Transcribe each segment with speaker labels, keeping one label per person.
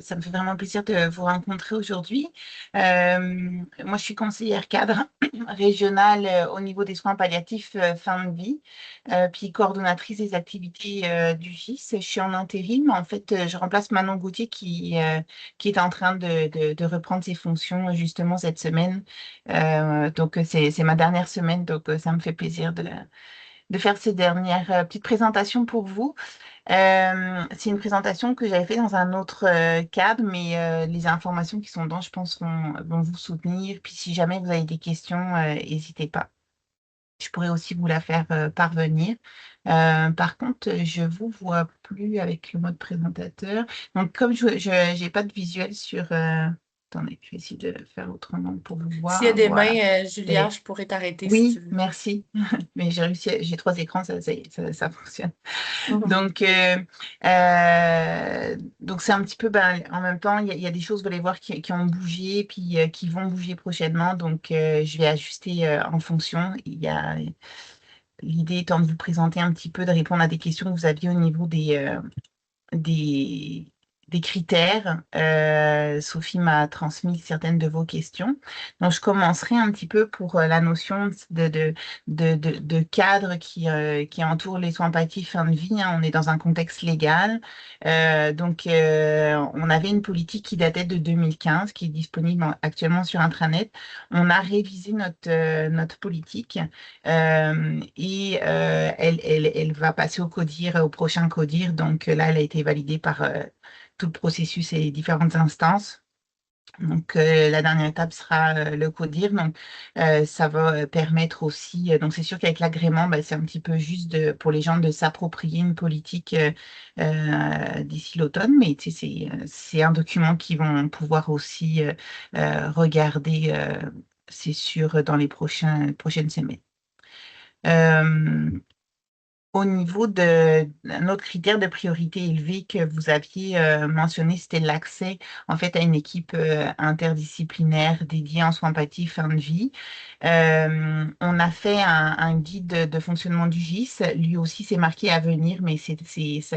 Speaker 1: Ça me fait vraiment plaisir de vous rencontrer aujourd'hui. Moi, je suis conseillère cadre régionale au niveau des soins palliatifs fin de vie, puis coordonnatrice des activités du GIS. Je suis en intérim. En fait, je remplace Manon Gauthier qui est en train de reprendre ses fonctions justement cette semaine. Donc, c'est ma dernière semaine, donc ça me fait plaisir de faire ces dernières petites présentations pour vous. C'est une présentation que j'avais fait dans un autre cadre, mais les informations qui sont dedans, je pense, vont vous soutenir. Puis si jamais vous avez des questions, n'hésitez pas. Je pourrais aussi vous la faire parvenir. Par contre, je vous vois plus avec le mode présentateur. Donc, comme je n'ai pas de visuel sur... attendez, je vais essayer de faire autrement pour vous
Speaker 2: S'il y a
Speaker 1: voir.
Speaker 2: des
Speaker 1: Voilà.
Speaker 2: mains, Julia, je pourrais t'arrêter si tu
Speaker 1: Oui,
Speaker 2: veux.
Speaker 1: merci. Mais j'ai réussi, j'ai 3 écrans, ça y est, ça fonctionne.
Speaker 2: Mhm.
Speaker 1: Donc, donc c'est un petit peu, ben, en même temps, il y a des choses, vous allez voir, qui ont bougé, puis qui vont bouger prochainement. Donc, je vais ajuster en fonction. L'idée étant de vous présenter un petit peu, de répondre à des questions que vous aviez au niveau des, des critères. Sophie m'a transmis certaines de vos questions. Donc, je commencerai un petit peu pour la notion de cadre qui entoure les soins palliatifs fin de vie, hein. On est dans un contexte légal. Donc, on avait une politique qui datait de 2015, qui est disponible actuellement sur Intranet. On a révisé notre politique elle va passer au CODIR, au prochain CODIR. Donc là, elle a été validée par tout le processus et les différentes instances. Donc la dernière étape sera le CODIR. Donc ça va permettre aussi. Donc c'est sûr qu'avec l'agrément, bah, c'est un petit peu juste pour les gens de s'approprier une politique d'ici l'automne. Mais tu sais, c'est un document qu'ils vont pouvoir aussi regarder, c'est sûr, dans les prochaines semaines. Euh, Au niveau d'un autre critère de priorité élevé que vous aviez mentionné, c'était l'accès en fait à une équipe interdisciplinaire dédiée en soins palliatifs fin de vie. On a fait un guide de fonctionnement du GIS. Lui aussi, c'est marqué à venir, mais ça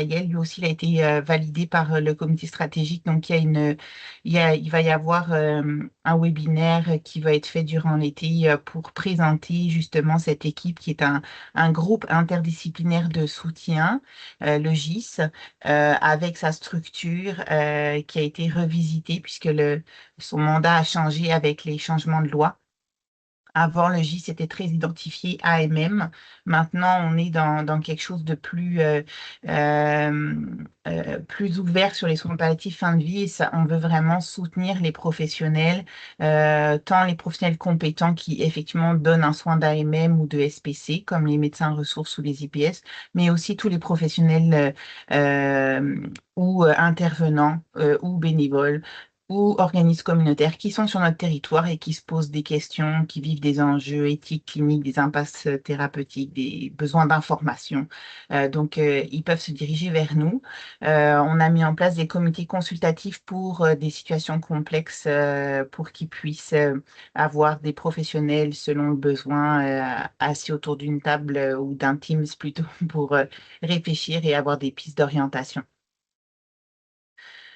Speaker 1: y est, lui aussi, il a été validé par le comité stratégique. Donc, il va y avoir un webinaire qui va être fait durant l'été pour présenter justement cette équipe qui est un groupe interdisciplinaire de soutien, le GIS, avec sa structure qui a été revisitée puisque son mandat a changé avec les changements de loi. Avant, le GIS était très identifié AMM. Maintenant, on est dans quelque chose de plus ouvert sur les soins palliatifs fin de vie. Et ça, on veut vraiment soutenir les professionnels, tant les professionnels compétents qui effectivement donnent un soin d'AMM ou de SPC, comme les médecins ressources ou les IPS, mais aussi tous les professionnels ou intervenants ou bénévoles ou organismes communautaires qui sont sur notre territoire et qui se posent des questions, qui vivent des enjeux éthiques, cliniques, des impasses thérapeutiques, des besoins d'information. Donc, ils peuvent se diriger vers nous. On a mis en place des comités consultatifs pour des situations complexes, pour qu'ils puissent avoir des professionnels selon le besoin, assis autour d'une table ou d'un Teams plutôt pour réfléchir et avoir des pistes d'orientation.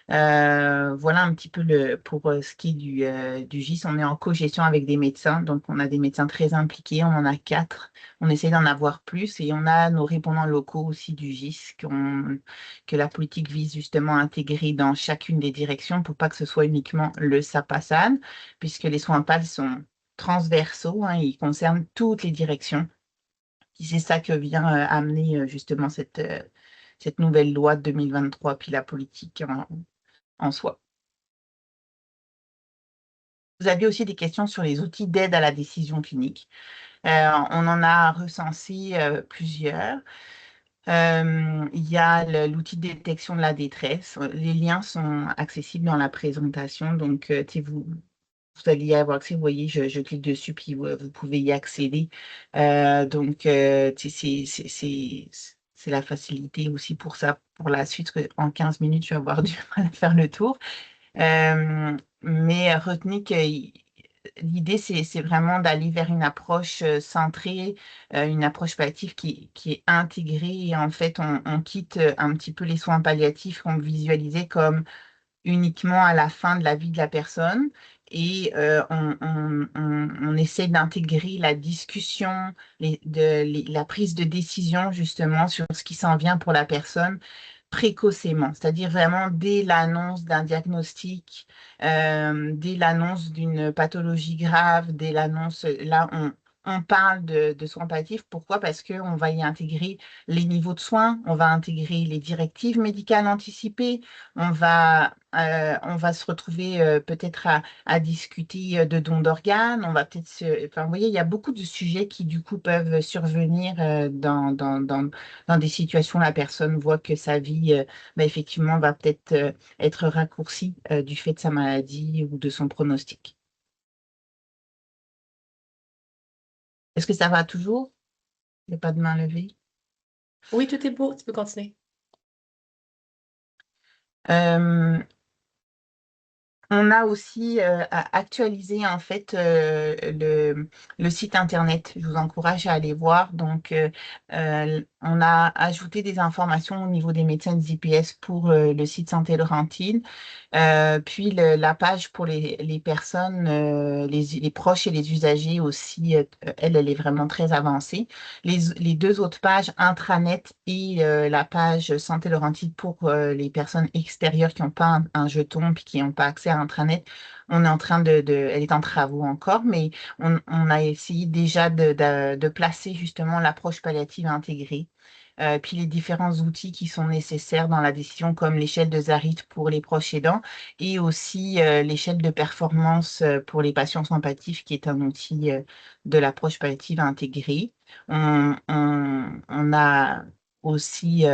Speaker 1: Voilà un petit peu pour ce qui est du GIS. On est en co-gestion avec des médecins, donc on a des médecins très impliqués, on en a 4. On essaie d'en avoir plus et on a nos répondants locaux aussi du GIS que la politique vise justement à intégrer dans chacune des directions pour pas que ce soit uniquement le SAPASAN, puisque les soins PAL sont transversaux, hein, ils concernent toutes les directions. Et c'est ça que vient amener justement cette nouvelle loi de 2023, puis la politique en soi. Vous avez aussi des questions sur les outils d'aide à la décision clinique. On en a recensé plusieurs. Il y a l'outil de détection de la détresse. Les liens sont accessibles dans la présentation. Donc, tu sais, vous allez y avoir accès. Vous voyez, je clique dessus, puis vous pouvez y accéder. Donc, tu sais, c'est la facilité aussi pour ça. Pour la suite, en 15 minutes, je vais avoir du mal à faire le tour. Mais retenez que l'idée, c'est vraiment d'aller vers une approche centrée, une approche palliative qui est intégrée. Et en fait, on quitte un petit peu les soins palliatifs qu'on visualisait comme uniquement à la fin de la vie de la personne et on essaie d'intégrer la discussion, la prise de décision justement sur ce qui s'en vient pour la personne précocement, c'est-à-dire vraiment dès l'annonce d'un diagnostic, dès l'annonce d'une pathologie grave, dès l'annonce, là, on parle de soins palliatifs. Pourquoi? Parce qu'on va y intégrer les niveaux de soins, on va intégrer les directives médicales anticipées, on va se retrouver peut-être à discuter de dons d'organes, on va peut-être enfin, vous voyez, il y a beaucoup de sujets qui, du coup, peuvent survenir dans des situations où la personne voit que sa vie, effectivement, va peut-être être raccourcie du fait de sa maladie ou de son pronostic. Est-ce que ça va toujours? Il n'y a pas de main levée.
Speaker 2: Oui, tout est beau, tu peux continuer.
Speaker 1: Euh, On a aussi actualisé en fait le site internet. Je vous encourage à aller voir. Donc, on a ajouté des informations au niveau des médecins des IPS pour le site Santé Laurentide. Puis la page pour les personnes, les proches et les usagers aussi, elle est vraiment très avancée. Les deux autres pages, intranet et la page Santé Laurentide pour les personnes extérieures qui n'ont pas un jeton puis qui n'ont pas accès à intranet, on est en train elle est en travaux encore, mais on a essayé déjà de placer justement l'approche palliative intégrée. Puis les différents outils qui sont nécessaires dans la décision, comme l'échelle de Zarit pour les proches aidants et aussi l'échelle de performance pour les patients sympathiques, qui est un outil de l'approche palliative intégrée. On a aussi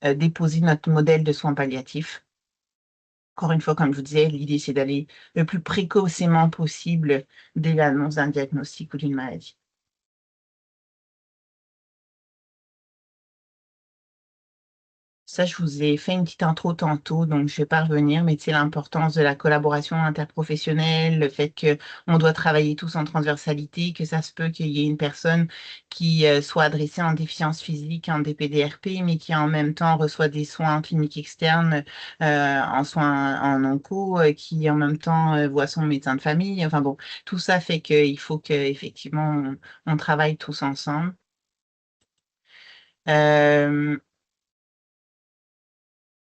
Speaker 1: déposé notre modèle de soins palliatifs. Encore une fois, comme je vous disais, l'idée, c'est d'aller le plus précocement possible dès l'annonce d'un diagnostic ou d'une maladie. Ça, je vous ai fait une petite intro tantôt, donc je ne vais pas revenir, mais c'est l'importance de la collaboration interprofessionnelle, le fait qu'on doit travailler tous en transversalité, que ça se peut qu'il y ait une personne qui soit adressée en déficience physique, en DPDRP, mais qui en même temps reçoit des soins en clinique externe, en soins en onco, qui en même temps voit son médecin de famille. Enfin bon, tout ça fait qu'il faut qu'effectivement on travaille tous ensemble. Euh,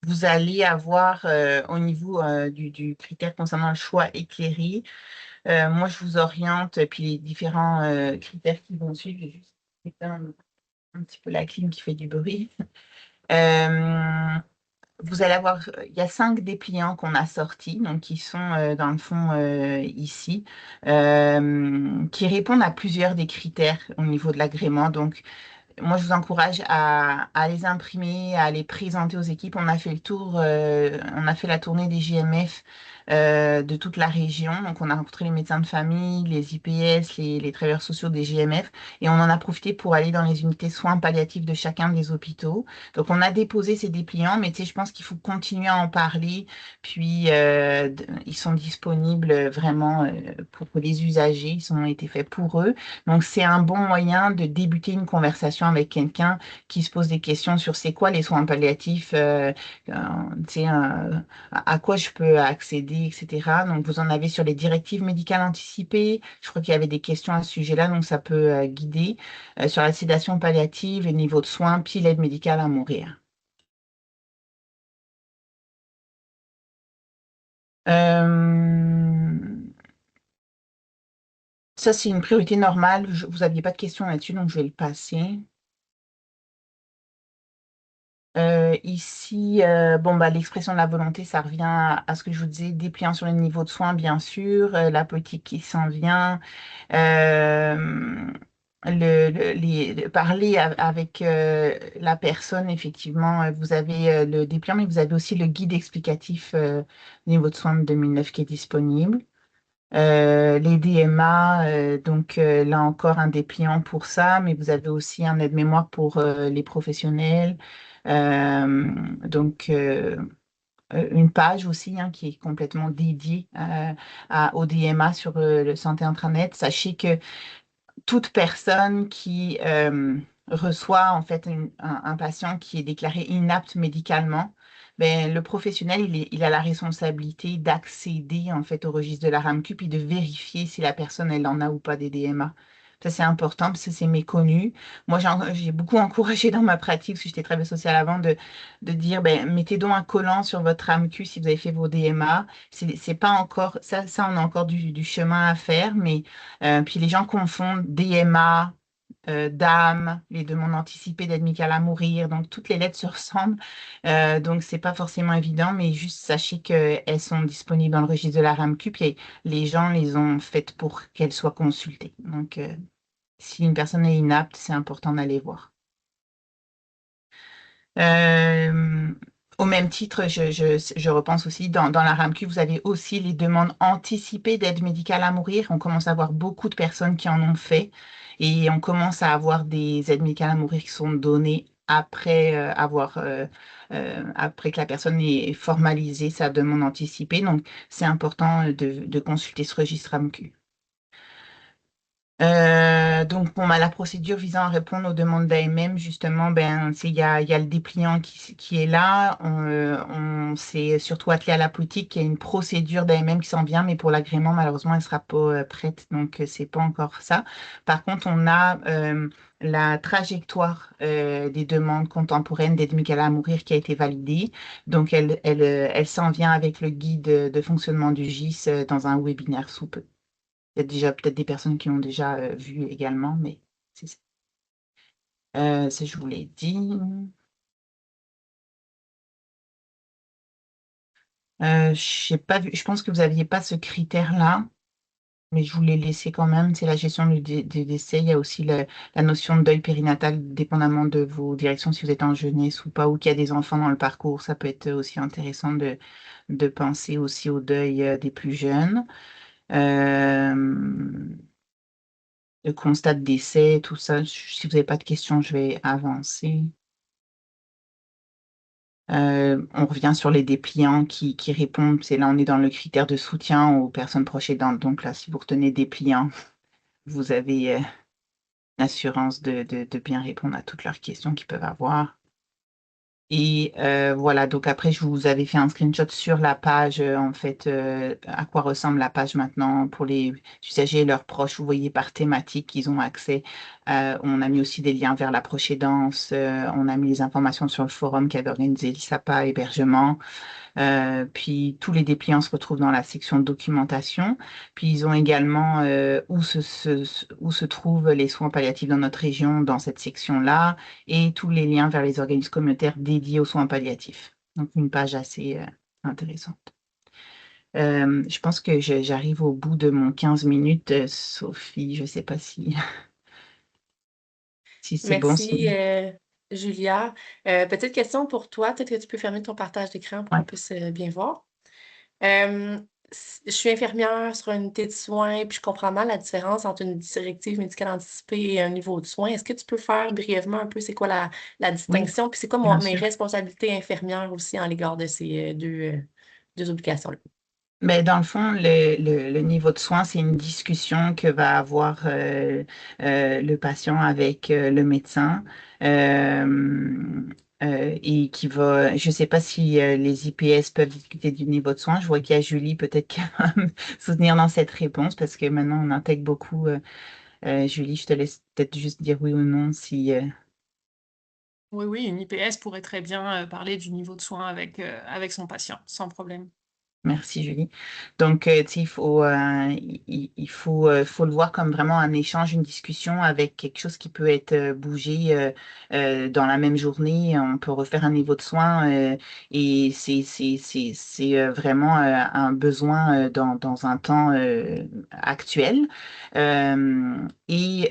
Speaker 1: Vous allez avoir au niveau du critère concernant le choix éclairé, moi je vous oriente, puis les différents critères qui vont suivre, j'ai juste éteindre un petit peu la clim qui fait du bruit. Euh, Vous allez avoir, il y a 5 dépliants qu'on a sortis, donc qui sont dans le fond ici, qui répondent à plusieurs des critères au niveau de l'agrément. Donc, moi, je vous encourage à les imprimer, à les présenter aux équipes. On a fait le tour, on a fait la tournée des JMF de toute la région. Donc, on a rencontré les médecins de famille, les IPS, les travailleurs sociaux des JMF, et on en a profité pour aller dans les unités soins palliatifs de chacun des hôpitaux. Donc, on a déposé ces dépliants, mais tu sais, je pense qu'il faut continuer à en parler. Puis, ils sont disponibles vraiment pour les usagers. Ils ont été faits pour eux. Donc, c'est un bon moyen de débuter une conversation avec quelqu'un qui se pose des questions sur c'est quoi les soins palliatifs, euh, tu sais, à quoi je peux accéder, etc. Donc, vous en avez sur les directives médicales anticipées. Je crois qu'il y avait des questions à ce sujet-là, donc ça peut guider. Sur la sédation palliative, les niveaux de soins, puis l'aide médicale à mourir. Euh, Ça, c'est une priorité normale. Vous n'aviez pas de questions là-dessus, donc je vais le passer. Ici, bon, l'expression de la volonté, ça revient à ce que je vous disais, dépliant sur le niveau de soins, bien sûr, la politique qui s'en vient, euh, parler avec la personne, effectivement, vous avez le dépliant, mais vous avez aussi le guide explicatif niveau de soins de 2009 qui est disponible. Les DMA, donc là encore un dépliant pour ça, mais vous avez aussi un aide-mémoire pour les professionnels. Euh, donc une page aussi hein, qui est complètement dédiée au DMA sur le Santé Intranet. Sachez que toute personne qui reçoit en fait un patient qui est déclaré inapte médicalement, ben, le professionnel, il a la responsabilité d'accéder en fait au registre de la RAMQ puis de vérifier si la personne, elle en a ou pas des DMA. Ça, c'est important parce que c'est méconnu. Moi, j'ai beaucoup encouragé dans ma pratique, parce que j'étais travailleuse sociale avant, de dire, ben, mettez donc un collant sur votre RAMQ si vous avez fait vos DMA. C'est pas encore, ça, on a encore du chemin à faire, mais puis les gens confondent DMA, DAM, les demandes anticipées d'aide médicale à mourir. Donc, toutes les lettres se ressemblent. Donc, c'est pas forcément évident, mais juste sachez qu'elles sont disponibles dans le registre de la RAMQ, puis les gens les ont faites pour qu'elles soient consultées. Donc, si une personne est inapte, c'est important d'aller voir. Euh, Au même titre, je repense aussi, dans la RAMQ, vous avez aussi les demandes anticipées d'aide médicale à mourir. On commence à avoir beaucoup de personnes qui en ont fait et on commence à avoir des aides médicales à mourir qui sont données après après que la personne ait formalisé sa demande anticipée. Donc, c'est important de consulter ce registre RAMQ. Donc, bon, bah, la procédure visant à répondre aux demandes d'AMM, justement, ben, il y a le dépliant qui est là. On s'est surtout attelé à la politique. Il y a une procédure d'AMM qui s'en vient, mais pour l'agrément, malheureusement, elle ne sera pas prête. Donc, c'est pas encore ça. Par contre, on a la trajectoire des demandes contemporaines d'aide médicale à mourir qui a été validée. Donc, elle s'en vient avec le guide de fonctionnement du GIS dans un webinaire sous peu. Il y a déjà peut-être des personnes qui ont déjà vu également, mais c'est ça. Ça, je vous l'ai dit. J'ai pas vu, je pense que vous n'aviez pas ce critère-là, mais je vous l'ai laissé quand même. C'est la gestion des décès. Il y a aussi la notion de deuil périnatal, dépendamment de vos directions, si vous êtes en jeunesse ou pas, ou qu'il y a des enfants dans le parcours. Ça peut être aussi intéressant de penser aussi au deuil des plus jeunes. Euh, le constat de décès, tout ça. Si vous n'avez pas de questions, je vais avancer. On revient sur les dépliants qui répondent. C'est là, on est dans le critère de soutien aux personnes proches aidantes. Donc là, si vous retenez dépliants, vous avez l'assurance de bien répondre à toutes leurs questions qu'ils peuvent avoir. Et voilà, donc après, je vous avais fait un screenshot sur la page, en fait, à quoi ressemble la page maintenant pour les usagers et leurs proches. Vous voyez par thématique qu'ils ont accès. On a mis aussi des liens vers la proche aidance. On a mis les informations sur le forum qu'avait organisé l'ISAPA Hébergement. Puis tous les dépliants se retrouvent dans la section documentation. Puis ils ont également où se trouvent les soins palliatifs dans notre région, dans cette section-là, et tous les liens vers les organismes communautaires dédiés aux soins palliatifs. Donc une page assez intéressante. Je pense que j'arrive au bout de mon 15 minutes, Sophie. Je ne sais pas si c'est bon.
Speaker 2: Merci, Julia. Petite question pour toi. Peut-être que tu peux fermer ton partage d'écran pour
Speaker 1: Ouais.
Speaker 2: qu'on puisse bien voir. Euh, je suis infirmière sur une unité de soins, puis je comprends mal la différence entre une directive médicale anticipée et un niveau de soins. Est-ce que tu peux faire brièvement un peu c'est quoi la
Speaker 1: Oui,
Speaker 2: distinction, puis c'est quoi
Speaker 1: bien
Speaker 2: mes
Speaker 1: sûr.
Speaker 2: responsabilités infirmières aussi en l'égard de ces deux obligations-là?
Speaker 1: Mais dans le fond, le niveau de soin, c'est une discussion que va avoir le patient avec le médecin et qui va, je ne sais pas si les IPS peuvent discuter du niveau de soin. Je vois qu'il y a Julie peut-être qui va me soutenir dans cette réponse parce que maintenant on intègre beaucoup. Julie, je te laisse peut-être juste dire oui ou non si.
Speaker 3: Oui, oui, une IPS pourrait très bien parler du niveau de soin avec son patient, sans problème.
Speaker 1: Merci Julie. Donc, tu sais, faut le voir comme vraiment un échange, une discussion avec quelque chose qui peut être bougé dans la même journée. On peut refaire un niveau de soin et c'est vraiment un besoin dans un temps actuel. Et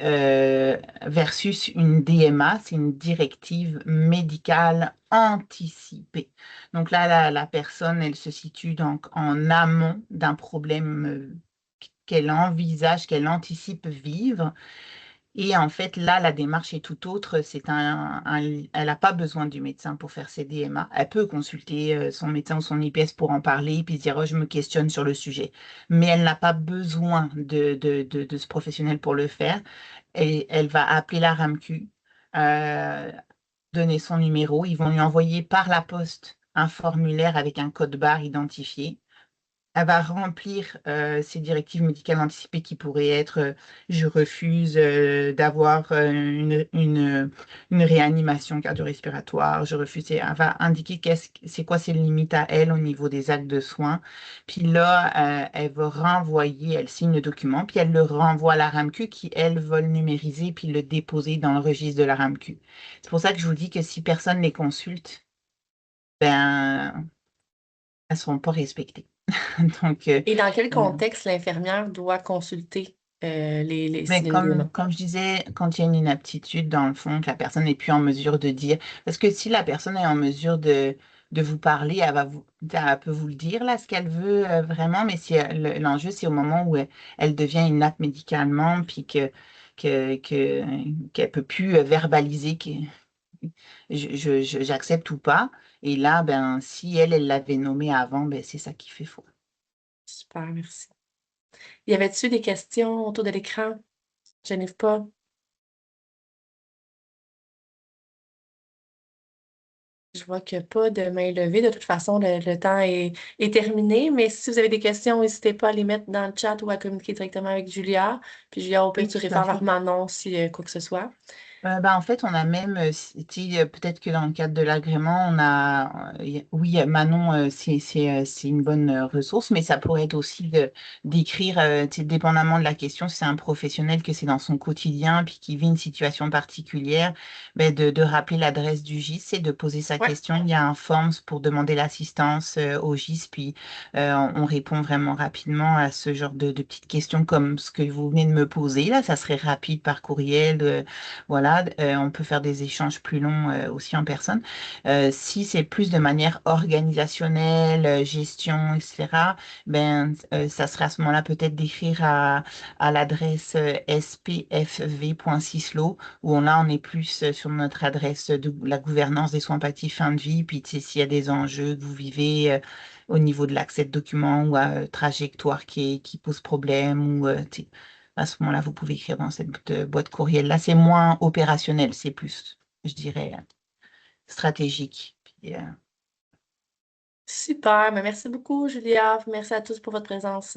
Speaker 1: versus une DMA, c'est une directive médicale anticipée. Donc là, la personne, elle se situe donc en amont d'un problème qu'elle envisage, qu'elle anticipe vivre. Et en fait, là, la démarche est tout autre. Elle n'a pas besoin du médecin pour faire ses DMA. Elle peut consulter son médecin ou son IPS pour en parler, puis se dire, oh, je me questionne sur le sujet. Mais elle n'a pas besoin de ce professionnel pour le faire. Et elle va appeler la RAMQ, donner son numéro. Ils vont lui envoyer par la poste un formulaire avec un code barre identifié. Elle va remplir ces directives médicales anticipées qui pourraient être je refuse d'avoir une réanimation cardio-respiratoire, je refuse. Elle va indiquer c'est quoi ses limites à elle au niveau des actes de soins. Puis là, elle va renvoyer, elle signe le document, puis elle le renvoie à la RAMQ qui, elle, va le numériser puis le déposer dans le registre de la RAMQ. C'est pour ça que je vous dis que si personne les consulte, ben, elles ne seront pas respectées. Donc,
Speaker 2: Et dans quel
Speaker 1: euh,
Speaker 2: contexte l'infirmière doit consulter
Speaker 1: mais
Speaker 2: les éléments?
Speaker 1: comme je disais, quand il y a une inaptitude, dans le fond, que la personne n'est plus en mesure de dire, parce que si la personne est en mesure de vous parler, elle peut vous le dire, là, ce qu'elle veut vraiment, mais si l'enjeu, c'est au moment où elle devient inapte médicalement, puis qu'elle peut plus verbaliser que j'accepte ou pas. Et là, ben, si elle l'avait nommé avant, ben, c'est ça qui fait faux.
Speaker 2: Super, merci. Y avait-tu des questions autour de l'écran? Je n'arrive pas. Je vois qu'il n'y a pas de main levée. De toute façon, le temps est terminé, mais si vous avez des questions, n'hésitez pas à les mettre dans le chat ou à communiquer directement avec Julia. Puis Julia, au pire,
Speaker 1: Oui,
Speaker 2: tu
Speaker 1: tout à
Speaker 2: réfères vers
Speaker 1: fait.
Speaker 2: Manon si quoi que ce soit.
Speaker 1: En fait, on a même, peut-être que dans le cadre de l'agrément, on a, oui, Manon, c'est une bonne ressource, mais ça pourrait être aussi d'écrire, dépendamment de la question, si c'est un professionnel que c'est dans son quotidien, puis qui vit une situation particulière, ben, de rappeler l'adresse du GIS et de poser sa
Speaker 2: Ouais.
Speaker 1: question. Il y a un form pour demander l'assistance au GIS, puis on répond vraiment rapidement à ce genre de petites questions comme ce que vous venez de me poser. Là, ça serait rapide par courriel. Voilà, on peut faire des échanges plus longs aussi en personne. Si c'est plus de manière organisationnelle, gestion, etc., ben, ça serait à ce moment-là peut-être d'écrire à l'adresse spfv.cislo, où là, on est plus sur notre adresse de la gouvernance des soins palliatifs fin de vie, puis s'il y a des enjeux que vous vivez au niveau de l'accès de documents ou trajectoire qui pose problème, ou à ce moment-là, vous pouvez écrire dans cette boîte courriel. Là, c'est moins opérationnel, c'est plus, je dirais, stratégique. Puis,
Speaker 2: Super. Mais merci beaucoup, Julia. Merci à tous pour votre présence.